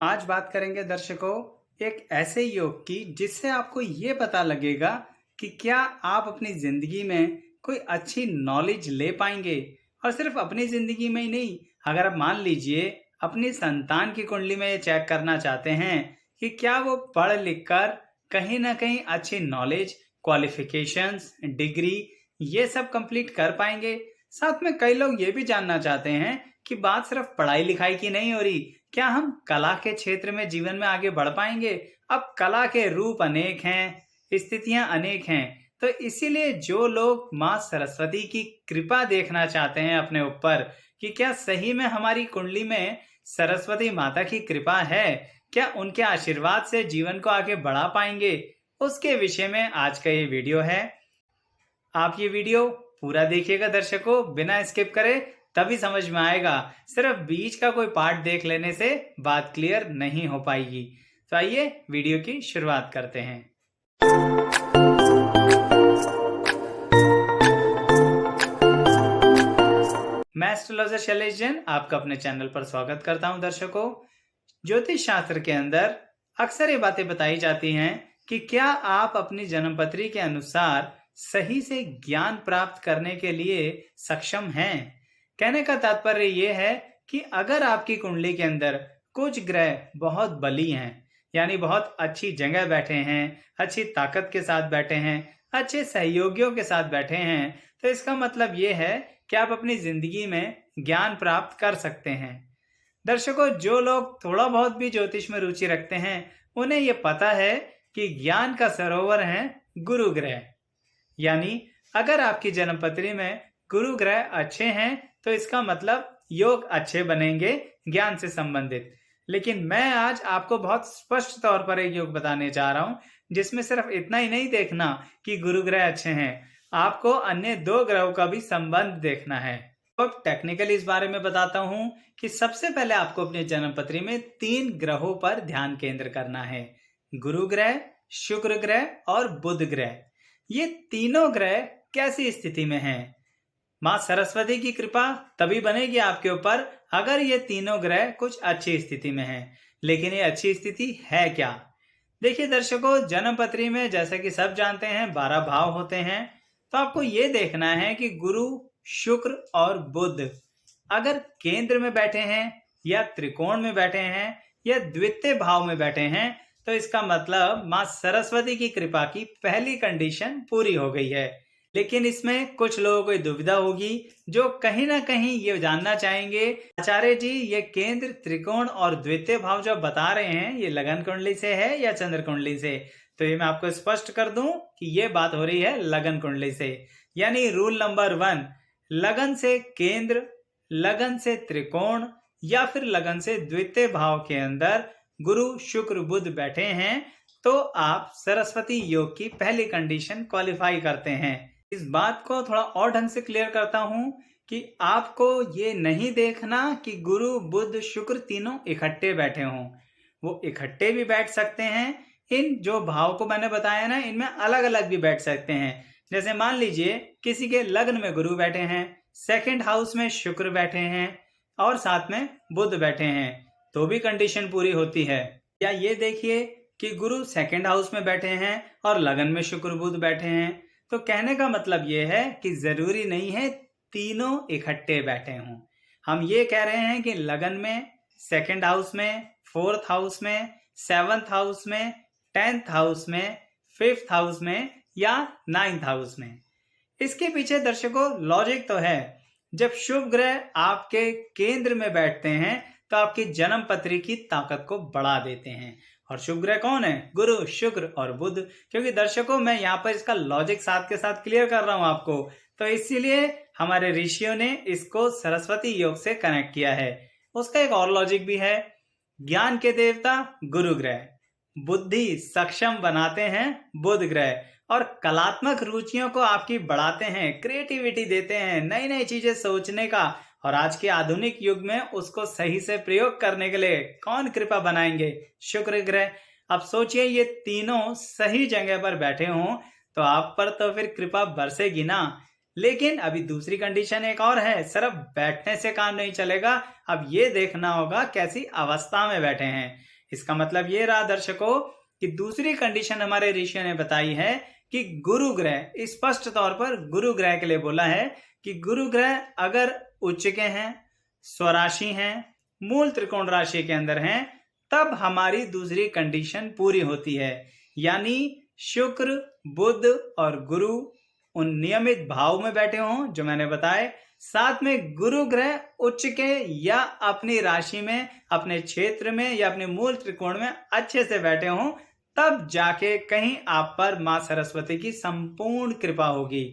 आज बात करेंगे दर्शकों एक ऐसे योग की जिससे आपको ये पता लगेगा कि क्या आप अपनी जिंदगी में कोई अच्छी नॉलेज ले पाएंगे। और सिर्फ अपनी जिंदगी में ही नहीं, अगर आप मान लीजिए अपनी संतान की कुंडली में ये चेक करना चाहते हैं कि क्या वो पढ़ लिख कर कहीं ना कहीं अच्छी नॉलेज, क्वालिफिकेशंस, डिग्री ये सब कंप्लीट कर पाएंगे। साथ में कई लोग ये भी जानना चाहते हैं कि बात सिर्फ पढ़ाई लिखाई की नहीं हो रही, क्या हम कला के क्षेत्र में जीवन में आगे बढ़ पाएंगे। अब कला के रूप अनेक हैं, स्थितियां अनेक हैं, तो इसीलिए जो लोग माँ सरस्वती की कृपा देखना चाहते हैं अपने ऊपर कि क्या सही में हमारी कुंडली में सरस्वती माता की कृपा है, क्या उनके आशीर्वाद से जीवन को आगे बढ़ा पाएंगे, उसके विषय में आज का ये वीडियो है। आप ये वीडियो पूरा देखिएगा दर्शकों, बिना स्किप करे, तभी समझ में आएगा। सिर्फ बीच का कोई पार्ट देख लेने से बात क्लियर नहीं हो पाएगी। तो आइए वीडियो की शुरुआत करते हैं। मैं एस्ट्रोलॉजर शैलेश जैन आपका अपने चैनल पर स्वागत करता हूं। दर्शकों, ज्योतिष शास्त्र के अंदर अक्सर ये बातें बताई जाती हैं कि क्या आप अपनी जन्मपत्री के अनुसार सही से ज्ञान प्राप्त करने के लिए सक्षम हैं। कहने का तात्पर्य यह है कि अगर आपकी कुंडली के अंदर कुछ ग्रह बहुत बली हैं, यानी बहुत अच्छी जगह बैठे हैं, अच्छी ताकत के साथ बैठे हैं, अच्छे सहयोगियों के साथ बैठे हैं, तो इसका मतलब यह है कि आप अपनी जिंदगी में ज्ञान प्राप्त कर सकते हैं। दर्शकों, जो लोग थोड़ा बहुत भी ज्योतिष में रुचि रखते हैं उन्हें यह पता है कि ज्ञान का सरोवर है गुरु ग्रह। यानी अगर आपकी जन्मपत्री में गुरु ग्रह अच्छे हैं तो इसका मतलब योग अच्छे बनेंगे ज्ञान से संबंधित। लेकिन मैं आज आपको बहुत स्पष्ट तौर पर एक योग बताने जा रहा हूं जिसमें सिर्फ इतना ही नहीं देखना कि गुरु ग्रह अच्छे हैं, आपको अन्य दो ग्रहों का भी संबंध देखना है। तो टेक्निकली इस बारे में बताता हूं कि सबसे पहले आपको अपने जन्मपत्री में 3 ग्रहों पर ध्यान केंद्र करना है। गुरु ग्रह, शुक्र ग्रह और बुध ग्रह। ये तीनों ग्रह कैसी स्थिति में हैं? माँ सरस्वती की कृपा तभी बनेगी आपके ऊपर अगर ये तीनों ग्रह कुछ अच्छी स्थिति में हैं। लेकिन ये अच्छी स्थिति है क्या? देखिए दर्शकों, जन्मपत्री में जैसे कि सब जानते हैं 12 भाव होते हैं। तो आपको ये देखना है कि गुरु, शुक्र और बुध अगर केंद्र में बैठे हैं या त्रिकोण में बैठे हैं या द्वितीय भाव में बैठे हैं तो इसका मतलब माँ सरस्वती की कृपा की पहली कंडीशन पूरी हो गई है। लेकिन इसमें कुछ लोगों को दुविधा होगी जो कहीं ना कहीं ये जानना चाहेंगे, आचार्य जी ये केंद्र, त्रिकोण और द्वितीय भाव जो बता रहे हैं ये लगन कुंडली से है या चंद्र कुंडली से? तो ये मैं आपको स्पष्ट कर दूं कि ये बात हो रही है लगन कुंडली से। यानी रूल नंबर 1, लगन से केंद्र, लगन से त्रिकोण या फिर लगन से द्वितीय भाव के अंदर गुरु, शुक्र, बुध बैठे हैं तो आप सरस्वती योग की पहली कंडीशन क्वालिफाई करते हैं। इस बात को थोड़ा और ढंग से क्लियर करता हूं कि आपको ये नहीं देखना कि गुरु, बुध, शुक्र तीनों इकट्ठे बैठे हों। वो इकट्ठे भी बैठ सकते हैं। इन जो भाव को मैंने बताया ना, इनमें अलग अलग भी बैठ सकते हैं। जैसे मान लीजिए किसी के लग्न में गुरु बैठे हैं, सेकंड हाउस में शुक्र बैठे हैं और साथ में बुध बैठे हैं, तो भी कंडीशन पूरी होती है। या ये देखिए कि गुरु सेकंड हाउस में बैठे हैं और लगन में शुक्र, बुध बैठे हैं, तो कहने का मतलब ये है कि जरूरी नहीं है तीनों इकट्ठे बैठे हों। हम ये कह रहे हैं कि लगन में, सेकंड हाउस में, फोर्थ हाउस में, सेवंथ हाउस में, 10th हाउस में, 5th हाउस में या 9th हाउस में। इसके पीछे दर्शकों लॉजिक तो है। जब शुभ ग्रह आपके केंद्र में बैठते हैं तो आपकी जन्मपत्री की ताकत को बढ़ा देते हैं। और शुभ ग्रह कौन है? गुरु, शुक्र और बुध। क्योंकि दर्शकों मैं यहाँ पर इसका लॉजिक साथ के साथ क्लियर कर रहा हूं आपको, तो इसीलिए हमारे ऋषियों ने इसको सरस्वती योग से कनेक्ट किया है। उसका एक और लॉजिक भी है। ज्ञान के देवता गुरु ग्रह, बुद्धि सक्षम बनाते हैं बुध ग्रह और कलात्मक रुचियों को आपकी बढ़ाते हैं, क्रिएटिविटी देते हैं, नई नई चीजें सोचने का। और आज के आधुनिक युग में उसको सही से प्रयोग करने के लिए कौन कृपा बनाएंगे? शुक्र ग्रह। अब सोचिए ये तीनों सही जगह पर बैठे हों तो आप पर तो फिर कृपा बरसेगी ना। लेकिन अभी दूसरी कंडीशन एक और है, सिर्फ बैठने से काम नहीं चलेगा। अब ये देखना होगा कैसी अवस्था में बैठे हैं। इसका मतलब ये रहा दर्शकों कि दूसरी कंडीशन हमारे ऋषियों ने बताई है कि गुरु ग्रह, स्पष्ट तौर पर गुरु ग्रह के लिए बोला है कि गुरु ग्रह अगर उच्च के हैं, स्वराशि हैं, मूल त्रिकोण राशि के अंदर हैं, तब हमारी दूसरी कंडीशन पूरी होती है। यानी शुक्र, बुध और गुरु उन नियमित भाव में बैठे हों जो मैंने बताए, साथ में गुरु ग्रह उच्च के या अपनी राशि में, अपने क्षेत्र में या अपने मूल त्रिकोण में अच्छे से बैठे हों, तब जाके कहीं आप पर मां सरस्वती की संपूर्ण कृपा होगी।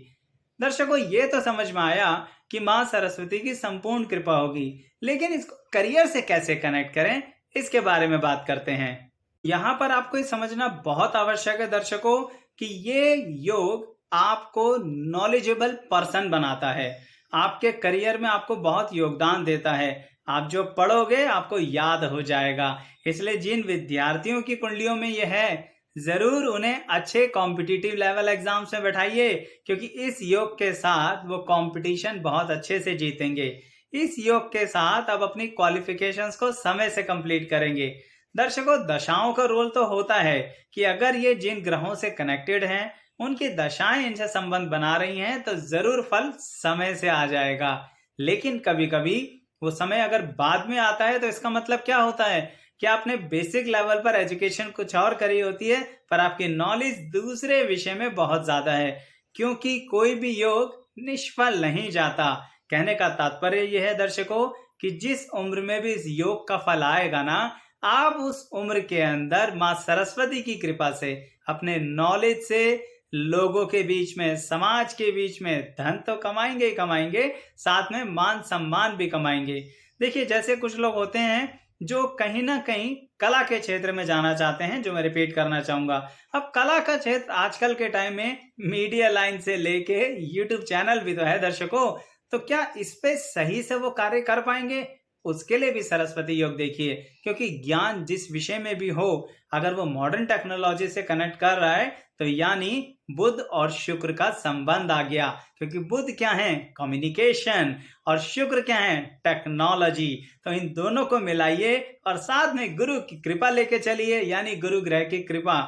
दर्शकों, ये तो समझ में आया कि मां सरस्वती की संपूर्ण कृपा होगी, लेकिन इसको करियर से कैसे कनेक्ट करें, इसके बारे में बात करते हैं। यहां पर आपको ये समझना बहुत आवश्यक है दर्शकों कि ये योग आपको नॉलेजेबल पर्सन बनाता है, आपके करियर में आपको बहुत योगदान देता है। आप जो पढ़ोगे आपको याद हो जाएगा। इसलिए जिन विद्यार्थियों की कुंडलियों में यह है, जरूर उन्हें अच्छे कॉम्पिटिटिव लेवल एग्जाम्स में बैठाइए, क्योंकि इस योग के साथ वो कंपटीशन बहुत अच्छे से जीतेंगे। इस योग के साथ अब अपनी क्वालिफिकेशंस को समय से कंप्लीट करेंगे। दर्शकों, दशाओं का रोल तो होता है कि अगर ये जिन ग्रहों से कनेक्टेड हैं, उनकी दशाएं इनसे संबंध बना रही हैं, तो जरूर फल समय से आ जाएगा। लेकिन कभी कभी वो समय अगर बाद में आता है, तो इसका मतलब क्या होता है कि आपने बेसिक लेवल पर एजुकेशन कुछ और करी होती है, पर आपकी नॉलेज दूसरे विषय में बहुत ज्यादा है, क्योंकि कोई भी योग निष्फल नहीं जाता। कहने का तात्पर्य यह है दर्शकों कि जिस उम्र में भी इस योग का फल आएगा ना, आप उस उम्र के अंदर मां सरस्वती की कृपा से, अपने नॉलेज से लोगों के बीच में, समाज के बीच में धन तो कमाएंगे ही कमाएंगे, साथ में मान सम्मान भी कमाएंगे। देखिए, जैसे कुछ लोग होते हैं जो कहीं ना कहीं कला के क्षेत्र में जाना चाहते हैं, जो मैं रिपीट करना चाहूंगा। अब कला का क्षेत्र आजकल के टाइम में मीडिया लाइन से लेके यूट्यूब चैनल भी तो है दर्शकों, तो क्या इस पे सही से वो कार्य कर पाएंगे? उसके लिए भी सरस्वती योग देखिए, क्योंकि ज्ञान जिस विषय में भी हो, अगर वो मॉडर्न टेक्नोलॉजी से कनेक्ट कर रहा है, तो यानी बुध और शुक्र का संबंध आ गया। क्योंकि बुध क्या है? कम्युनिकेशन, और शुक्र क्या है? टेक्नोलॉजी। तो इन दोनों को मिलाइए और साथ में गुरु की कृपा लेके चलिए, यानी गुरु ग्रह की कृपा।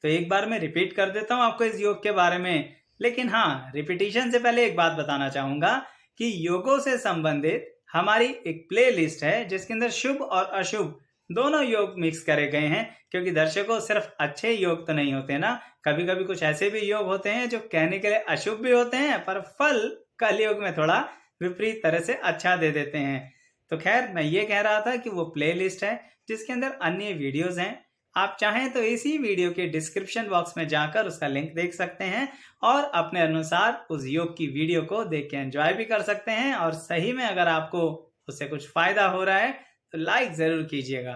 तो एक बार मैं रिपीट कर देता हूं आपको इस योग के बारे में, लेकिन हाँ, रिपीटिशन से पहले एक बात बताना चाहूंगा कि योगों से संबंधित हमारी एक प्ले लिस्ट है, जिसके अंदर शुभ और अशुभ दोनों योग मिक्स करे गए हैं। क्योंकि दर्शकों, सिर्फ अच्छे योग तो नहीं होते ना, कभी कभी कुछ ऐसे भी योग होते हैं जो कहने के लिए अशुभ भी होते हैं, पर फल कलयुग में थोड़ा विपरीत तरह से अच्छा दे देते हैं। तो खैर, मैं ये कह रहा था कि वो प्ले लिस्ट है जिसके अंदर अन्य वीडियोज हैं। आप चाहें तो इसी वीडियो के डिस्क्रिप्शन बॉक्स में जाकर उसका लिंक देख सकते हैं और अपने अनुसार उस योग की वीडियो को देख के एंजॉय भी कर सकते हैं। और सही में अगर आपको उससे कुछ फायदा हो रहा है तो लाइक जरूर कीजिएगा।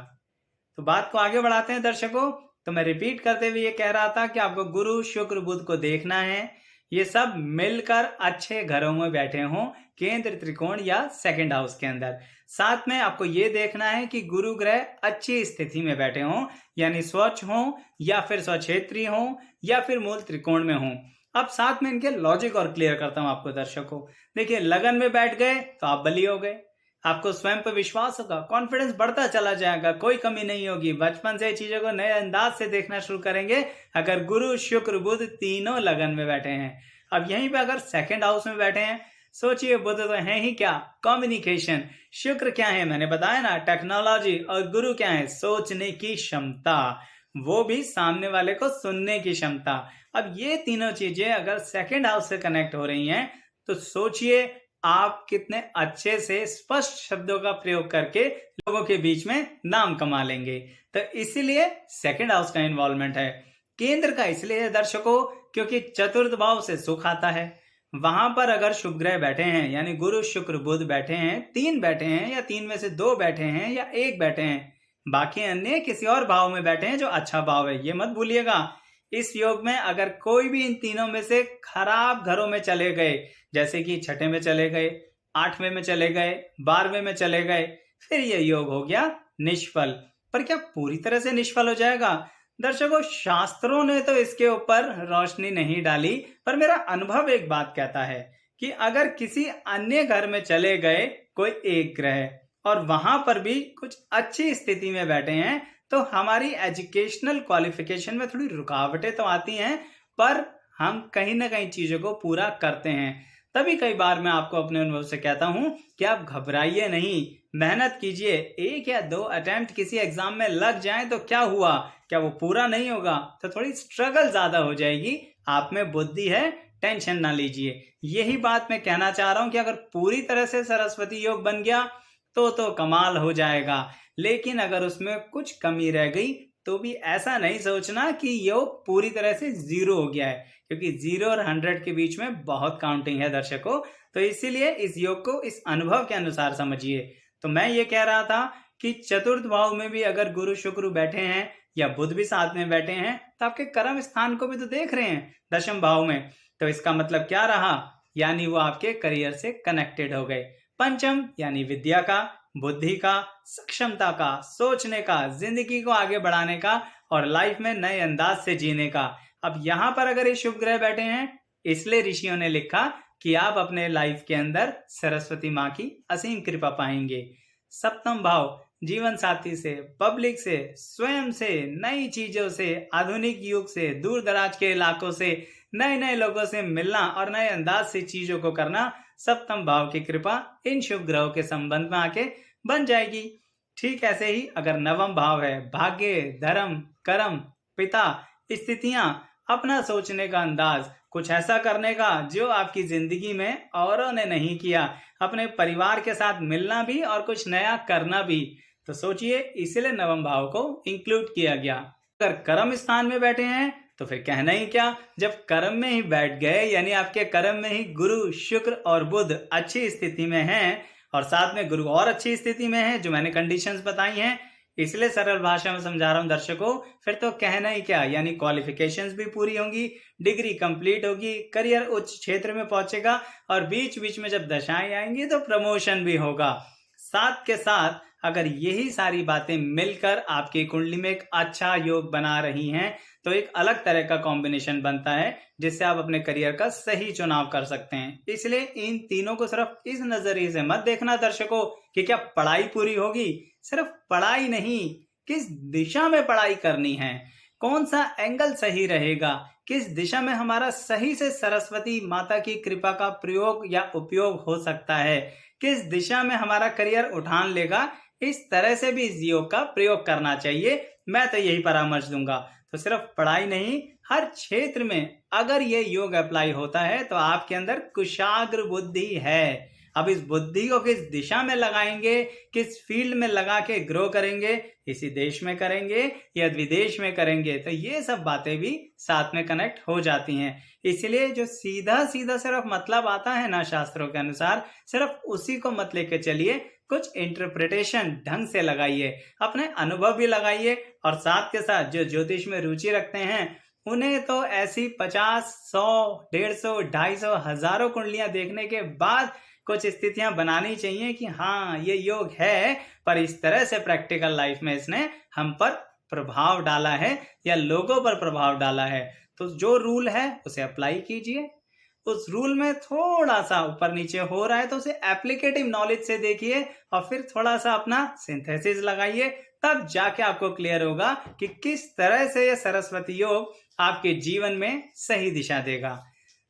तो बात को आगे बढ़ाते हैं दर्शकों। तो मैं रिपीट करते हुए ये कह रहा था कि आपको गुरु, शुक्र, बुध को देखना है। ये सब मिलकर अच्छे घरों में बैठे हों, केंद्र त्रिकोण या सेकंड हाउस के अंदर। साथ में आपको ये देखना है कि गुरु ग्रह अच्छी स्थिति में बैठे हों, यानी स्वच्छ हों या फिर स्वक्षेत्री हों या फिर मूल त्रिकोण में हों। अब साथ में इनके लॉजिक और क्लियर करता हूं आपको दर्शकों। देखिए, लगन में बैठ गए तो आप बली हो गए, आपको स्वयं पर विश्वास होगा, कॉन्फिडेंस बढ़ता चला जाएगा, कोई कमी नहीं होगी। बचपन से चीजों को नए अंदाज से देखना शुरू करेंगे अगर गुरु, शुक्र, बुध तीनों लगन में बैठे हैं। अब यहीं पे अगर सेकंड हाउस में बैठे हैं, सोचिए, बुध तो है ही क्या? कम्युनिकेशन। शुक्र क्या है? मैंने बताया ना, टेक्नोलॉजी। और गुरु क्या है? सोचने की क्षमता, वो भी सामने वाले को सुनने की क्षमता। अब ये तीनों चीजें अगर सेकंड हाउस से कनेक्ट हो रही हैं, तो सोचिए आप कितने अच्छे से स्पष्ट शब्दों का प्रयोग करके लोगों के बीच में नाम कमा लेंगे। तो इसीलिए सेकंड हाउस का इन्वॉल्वमेंट है। केंद्र का इसलिए है दर्शकों, क्योंकि चतुर्थ भाव से सुख आता है। वहां पर अगर शुभ ग्रह बैठे हैं, यानी गुरु, शुक्र, बुध बैठे हैं, तीन बैठे हैं या तीन में से दो बैठे हैं या एक बैठे हैं, बाकी अन्य किसी और भाव में बैठे हैं जो अच्छा भाव है, ये मत भूलिएगा। इस योग में अगर कोई भी इन तीनों में से खराब घरों में चले गए, जैसे कि छठे में चले गए, आठवें में चले गए, 12वें में चले गए, फिर यह योग हो गया निष्फल। पर क्या पूरी तरह से निष्फल हो जाएगा? दर्शकों, शास्त्रों ने तो इसके ऊपर रोशनी नहीं डाली, पर मेरा अनुभव एक बात कहता है कि अगर किसी अन्य घर में चले गए कोई एक ग्रह और वहां पर भी कुछ अच्छी स्थिति में बैठे हैं, तो हमारी एजुकेशनल क्वालिफिकेशन में थोड़ी रुकावटें तो आती हैं, पर हम कहीं ना कहीं चीज़ों को पूरा करते हैं। तभी कई बार मैं आपको अपने अनुभव से कहता हूं कि आप घबराइए नहीं, मेहनत कीजिए। 1 या 2 अटेम्प्ट किसी एग्जाम में लग जाए तो क्या हुआ, क्या वो पूरा नहीं होगा? तो थोड़ी स्ट्रगल ज़्यादा हो जाएगी। आप में बुद्धि है, टेंशन ना लीजिए। यही बात मैं कहना चाह रहा हूं कि अगर पूरी तरह से सरस्वती योग बन गया तो कमाल हो जाएगा, लेकिन अगर उसमें कुछ कमी रह गई तो भी ऐसा नहीं सोचना कि योग पूरी तरह से 0 हो गया है, क्योंकि 0 और 100 के बीच में बहुत काउंटिंग है दर्शकों। तो इसीलिए इस योग को इस अनुभव के अनुसार समझिए। तो मैं ये कह रहा था कि चतुर्थ भाव में भी अगर गुरु शुक्र बैठे हैं या बुध भी साथ में बैठे हैं तो आपके कर्म स्थान को भी तो देख रहे हैं, दशम भाव में। तो इसका मतलब क्या रहा, यानी वो आपके करियर से कनेक्टेड हो गए। पंचम यानी विद्या का, बुद्धि का, सक्षमता का, सोचने का, जिंदगी को आगे बढ़ाने का और लाइफ में नए अंदाज से जीने का। अब यहाँ पर अगर ये शुभ ग्रह बैठे हैं, इसलिए ऋषियों ने लिखा कि आप अपने लाइफ के अंदर सरस्वती माँ की असीम कृपा पाएंगे। सप्तम भाव जीवन साथी से, पब्लिक से, स्वयं से, नई चीजों से, आधुनिक युग से, दूर दराज के इलाकों से, नए नए लोगों से मिलना और नए अंदाज से चीजों को करना, सप्तम भाव की कृपा इन शुभ ग्रहों के संबंध में आके बन जाएगी। ठीक ऐसे ही अगर नवम भाव है, भाग्य, धर्म, कर्म, पिता, स्थितियां, अपना सोचने का अंदाज, कुछ ऐसा करने का जो आपकी जिंदगी में औरों ने नहीं किया, अपने परिवार के साथ मिलना भी और कुछ नया करना भी। तो सोचिए, इसलिए नवम भाव को इंक्लूड किया गया। अगर कर्म स्थान में बैठे हैं तो फिर कहना ही क्या, जब कर्म में ही बैठ गए, यानी आपके कर्म में ही गुरु शुक्र और बुध अच्छी स्थिति में हैं और साथ में गुरु और अच्छी स्थिति में है, जो मैंने कंडीशंस बताई हैं, इसलिए सरल भाषा में समझा रहा हूं दर्शकों। फिर तो कहना ही क्या, यानी क्वालिफिकेशंस भी पूरी होंगी, डिग्री कंप्लीट होगी, करियर उच्च क्षेत्र में पहुंचेगा और बीच बीच में जब दशाएं आएंगी तो प्रमोशन भी होगा। साथ के साथ अगर यही सारी बातें मिलकर आपकी कुंडली में एक अच्छा योग बना रही हैं तो एक अलग तरह का कॉम्बिनेशन बनता है, जिससे आप अपने करियर का सही चुनाव कर सकते हैं। इसलिए इन तीनों को सिर्फ इस नजरिए से मत देखना दर्शकों कि क्या पढ़ाई पूरी होगी। सिर्फ पढ़ाई नहीं, किस दिशा में पढ़ाई करनी है, कौन सा एंगल सही रहेगा, किस दिशा में हमारा सही से सरस्वती माता की कृपा का प्रयोग या उपयोग हो सकता है, किस दिशा में हमारा करियर उठान लेगा, इस तरह से भी इस योग का प्रयोग करना चाहिए। मैं तो यही परामर्श दूंगा। तो सिर्फ पढ़ाई नहीं, हर क्षेत्र में अगर ये योग अप्लाई होता है तो आपके अंदर कुशाग्र बुद्धि है। अब इस बुद्धि को किस दिशा में लगाएंगे, किस फील्ड में लगा के ग्रो करेंगे, इसी देश में करेंगे या विदेश में करेंगे, तो ये सब बातें भी साथ में कनेक्ट हो जाती हैं। इसलिए जो सीधा सीधा सिर्फ मतलब आता है ना शास्त्रों के अनुसार, सिर्फ उसी को मत लेके चलिए, कुछ इंटरप्रिटेशन ढंग से लगाइए, अपने अनुभव भी लगाइए और साथ के साथ जो ज्योतिष में रुचि रखते हैं उन्हें तो ऐसी 50, 100, 150, 250, हजारों कुंडलियां देखने के बाद कुछ स्थितियां बनानी चाहिए कि हाँ ये योग है, पर इस तरह से प्रैक्टिकल लाइफ में इसने हम पर प्रभाव डाला है या लोगों पर प्रभाव डाला है। तो जो रूल है उसे अप्लाई कीजिए, उस रूल में थोड़ा सा ऊपर नीचे हो रहा है तो उसे एप्लीकेटिव नॉलेज से देखिए और फिर थोड़ा सा अपना सिंथेसिस लगाइए, तब जाके आपको क्लियर होगा कि किस तरह से यह सरस्वती योग आपके जीवन में सही दिशा देगा।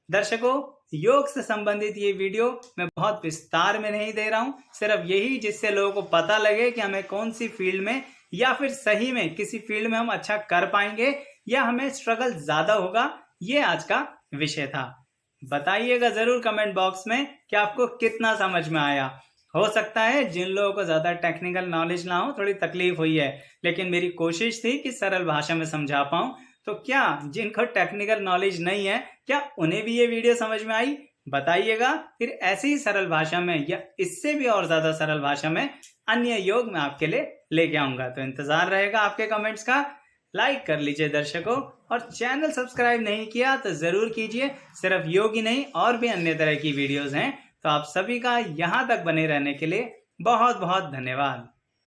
दर्शकों, योग से संबंधित ये वीडियो मैं बहुत विस्तार में नहीं दे रहा हूं, सिर्फ यही जिससे लोगों को पता लगे कि हमें कौन सी फील्ड में या फिर सही में किसी फील्ड में हम अच्छा कर पाएंगे या हमें स्ट्रगल ज्यादा होगा। ये आज का विषय था। बताइएगा जरूर कमेंट बॉक्स में कि आपको कितना समझ में आया। हो सकता है जिन लोगों को ज्यादा टेक्निकल नॉलेज ना हो थोड़ी तकलीफ हुई है, लेकिन मेरी कोशिश थी कि सरल भाषा में समझा पाऊं। तो क्या जिनको टेक्निकल नॉलेज नहीं है, क्या उन्हें भी ये वीडियो समझ में आई? बताइएगा, फिर ऐसी ही सरल भाषा में या इससे भी और ज्यादा सरल भाषा में अन्य योग मैं आपके लिए लेके आऊंगा। तो इंतजार रहेगा आपके कमेंट्स का। लाइक कर लीजिए दर्शकों, और चैनल सब्सक्राइब नहीं किया तो जरूर कीजिए। सिर्फ योग ही नहीं और भी अन्य तरह की वीडियोस हैं। तो आप सभी का यहाँ तक बने रहने के लिए बहुत बहुत धन्यवाद।